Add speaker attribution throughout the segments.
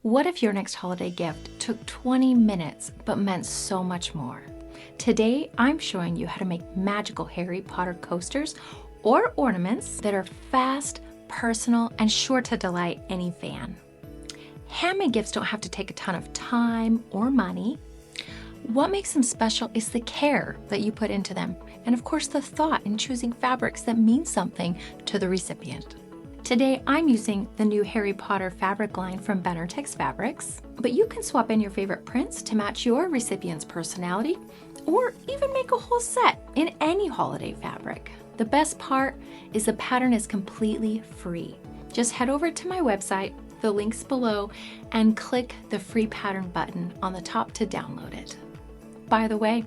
Speaker 1: What if your next holiday gift took 20 minutes but meant so much more? Today, I'm showing you how to make magical Harry Potter coasters or ornaments that are fast, personal, and sure to delight any fan. Handmade gifts don't have to take a ton of time or money. What makes them special is the care that you put into them, and of course the thought in choosing fabrics that mean something to the recipient. Today, I'm using the new Harry Potter fabric line from Tex Fabrics, but you can swap in your favorite prints to match your recipient's personality, or even make a whole set in any holiday fabric. The best part is the pattern is completely free. Just head over to my website, the link's below, and click the free pattern button on the top to download it. By the way,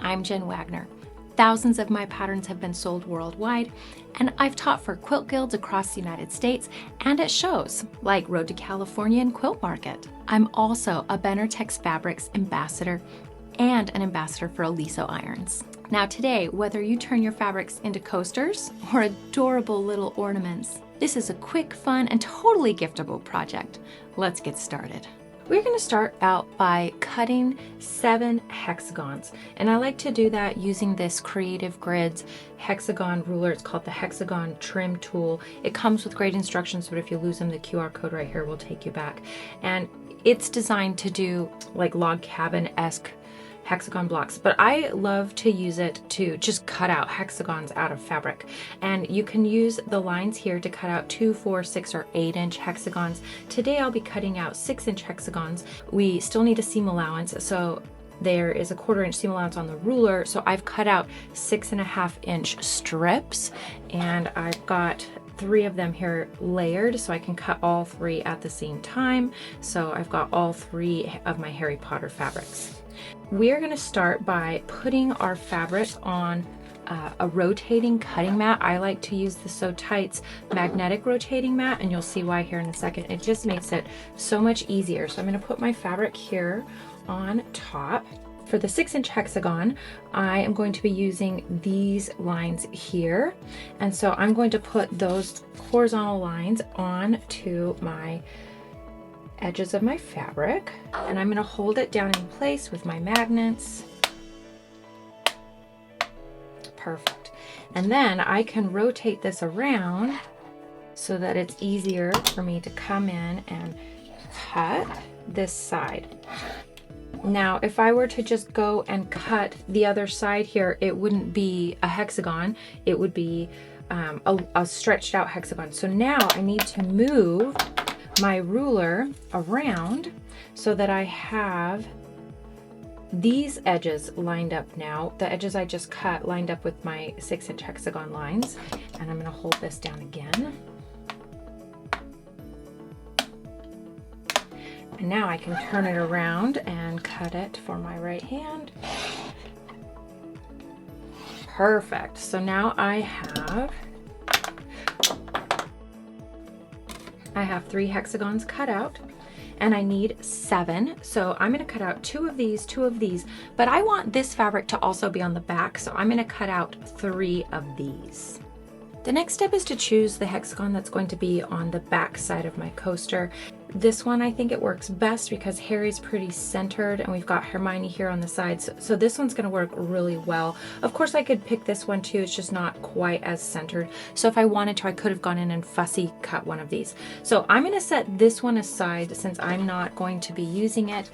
Speaker 1: I'm Jen Wagner. Thousands of my patterns have been sold worldwide, and I've taught for quilt guilds across the United States and at shows like Road to California and Quilt Market. I'm also a Tex Fabrics ambassador and an ambassador for Aliso irons. Now today, whether you turn your fabrics into coasters or adorable little ornaments, this is a quick, fun, and totally giftable project. Let's get started. We're going to start out by cutting 7 hexagons, and I like to do that using this Creative Grids hexagon ruler. It's called the hexagon trim tool. It comes with great instructions, but if you lose them, the QR code right here will take you back. And it's designed to do like log cabin-esque hexagon blocks, but I love to use it to just cut out hexagons out of fabric. And you can use the lines here to cut out 2, 4, 6, or 8-inch hexagons. Today I'll be cutting out 6-inch hexagons. We still need a seam allowance, so there is a 1/4-inch seam allowance on the ruler, so I've cut out 6.5-inch strips, and I've got 3 of them here layered so I can cut all 3 at the same time. So I've got all 3 of my Harry Potter fabrics. We're going to start by putting our fabric on a rotating cutting mat. I like to use the So Tights magnetic rotating mat, and you'll see why here in a second. It just makes it so much easier. So I'm going to put my fabric here on top. For the 6-inch hexagon, I am going to be using these lines here. And so I'm going to put those horizontal lines onto my edges of my fabric, and I'm going to hold it down in place with my magnets. Perfect. And then I can rotate this around so that it's easier for me to come in and cut this side. Now, if I were to just go and cut the other side here, it wouldn't be a hexagon, it would be a stretched out hexagon. So now I need to move my ruler around so that I have these edges lined up now. The edges I just cut lined up with my 6-inch hexagon lines. And I'm going to hold this down again. And now I can turn it around and cut it for my right hand. Perfect. So now I have 3 hexagons cut out, and I need 7. So I'm going to cut out 2 of these, but I want this fabric to also be on the back, so I'm going to cut out 3 of these. The next step is to choose the hexagon that's going to be on the back side of my coaster. This one, I think it works best because Harry's pretty centered and we've got Hermione here on the sides. So this one's going to work really well. Of course, I could pick this one too. It's just not quite as centered. So if I wanted to, I could have gone in and fussy cut one of these. So I'm going to set this one aside since I'm not going to be using it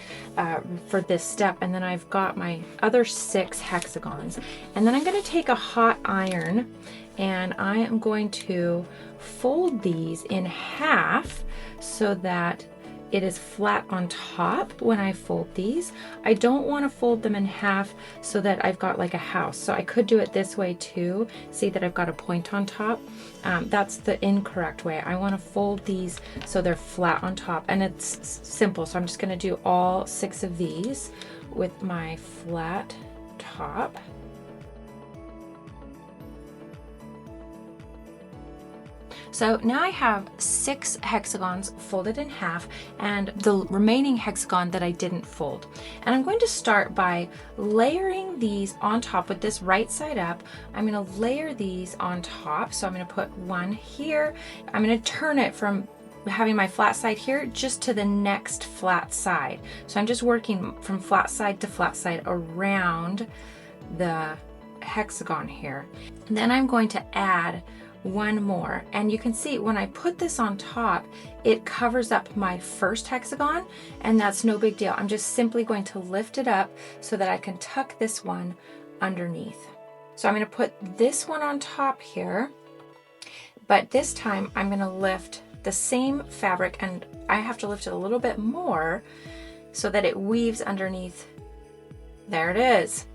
Speaker 1: for this step. And then I've got my other 6 hexagons. And then I'm going to take a hot iron and I am going to fold these in half so that it is flat on top when I fold these. I don't want to fold them in half so that I've got like a house. So I could do it this way too. See that I've got a point on top. That's the incorrect way. I want to fold these so they're flat on top, and it's simple. So I'm just going to do all 6 of these with my flat top. So now I have 6 hexagons folded in half and the remaining hexagon that I didn't fold. And I'm going to start by layering these on top with this right side up. I'm going to layer these on top. So I'm going to put one here. I'm going to turn it from having my flat side here just to the next flat side. So I'm just working from flat side to flat side around the hexagon here. And then I'm going to add one more, and you can see when I put this on top, it covers up my first hexagon, and that's no big deal. I'm just simply going to lift it up so that I can tuck this one underneath. So I'm going to put this one on top here, but this time I'm going to lift the same fabric, and I have to lift it a little bit more so that it weaves underneath. There it is.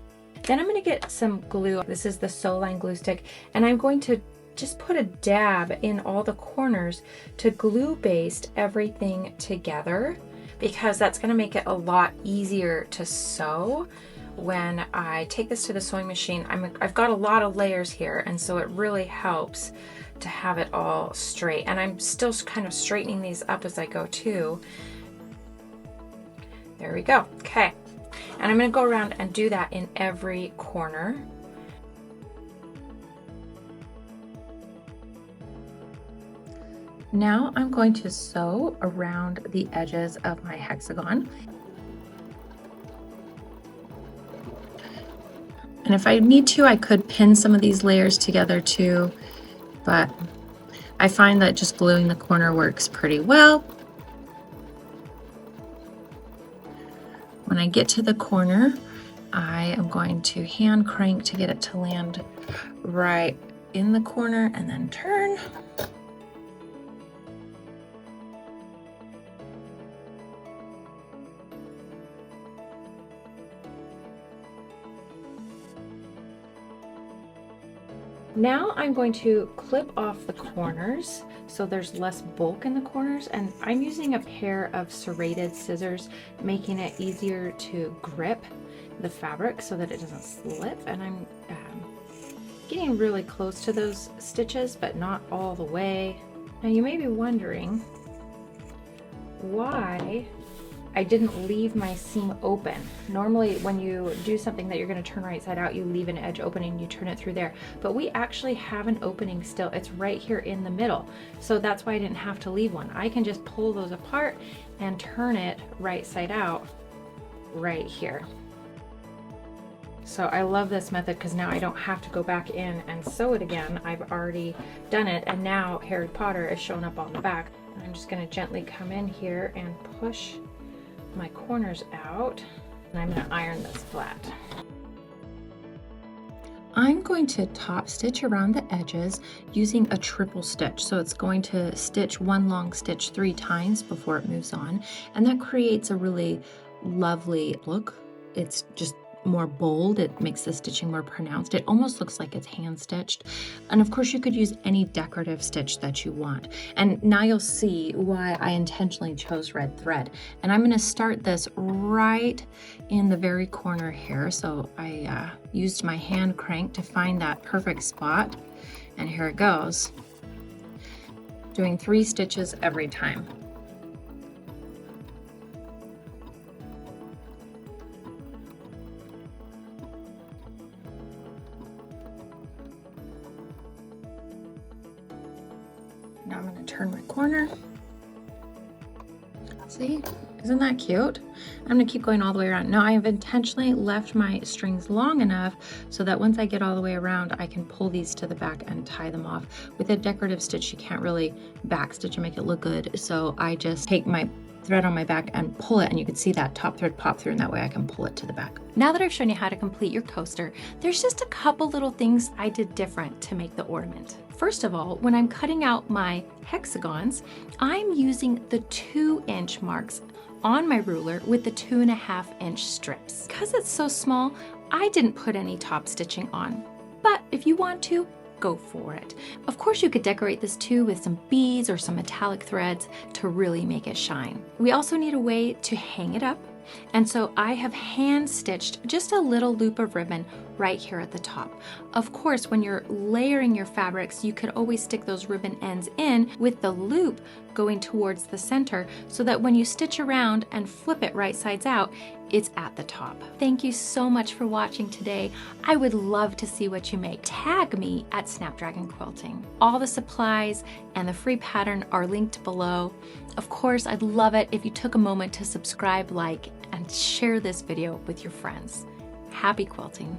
Speaker 1: Then I'm going to get some glue. This is the Soline glue stick, and I'm going to just put a dab in all the corners to glue baste everything together, because that's going to make it a lot easier to sew when I take this to the sewing machine. I've got a lot of layers here, and so it really helps to have it all straight. And I'm still kind of straightening these up as I go too. There we go. Okay. And I'm going to go around and do that in every corner. Now I'm going to sew around the edges of my hexagon. And if I need to, I could pin some of these layers together too, but I find that just gluing the corner works pretty well. When I get to the corner, I am going to hand crank to get it to land right in the corner and then turn. Now I'm going to clip off the corners so there's less bulk in the corners, and I'm using a pair of serrated scissors, making it easier to grip the fabric so that it doesn't slip. And I'm getting really close to those stitches, but not all the way. Now you may be wondering why I didn't leave my seam open. Normally when you do something that you're going to turn right side out, you leave an edge opening and you turn it through there. But we actually have an opening still. It's right here in the middle. So that's why I didn't have to leave one. I can just pull those apart and turn it right side out right here. So I love this method because now I don't have to go back in and sew it again. I've already done it, and now Harry Potter is showing up on the back. And I'm just going to gently come in here and push my corners out, and I'm going to iron this flat. I'm going to top stitch around the edges using a triple stitch. So it's going to stitch one long stitch 3 times before it moves on, and that creates a really lovely look. It's just more bold. It makes the stitching more pronounced. It almost looks like it's hand stitched. And of course you could use any decorative stitch that you want. And now you'll see why I intentionally chose red thread. And I'm going to start this right in the very corner here. So I used my hand crank to find that perfect spot. And here it goes. Doing 3 stitches every time. Now I'm going to turn my corner. See, isn't that cute? I'm going to keep going all the way around. Now I have intentionally left my strings long enough so that once I get all the way around, I can pull these to the back and tie them off. With a decorative stitch, you can't really back stitch and make it look good. So I just take my thread on my back and pull it, and you can see that top thread pop through, and that way I can pull it to the back. Now that I've shown you how to complete your coaster, there's just a couple little things I did different to make the ornament. First of all, when I'm cutting out my hexagons, I'm using the 2-inch marks on my ruler with the 2.5-inch strips. Because it's so small, I didn't put any top stitching on. But if you want to, go for it. Of course, you could decorate this too with some beads or some metallic threads to really make it shine. We also need a way to hang it up, and so I have hand stitched just a little loop of ribbon right here at the top. Of course, when you're layering your fabrics, you could always stick those ribbon ends in with the loop going towards the center so that when you stitch around and flip it right sides out, it's at the top. Thank you so much for watching today. I would love to see what you make. Tag me at Snapdragon Quilting. All the supplies and the free pattern are linked below. Of course, I'd love it if you took a moment to subscribe, like, and share this video with your friends. Happy quilting.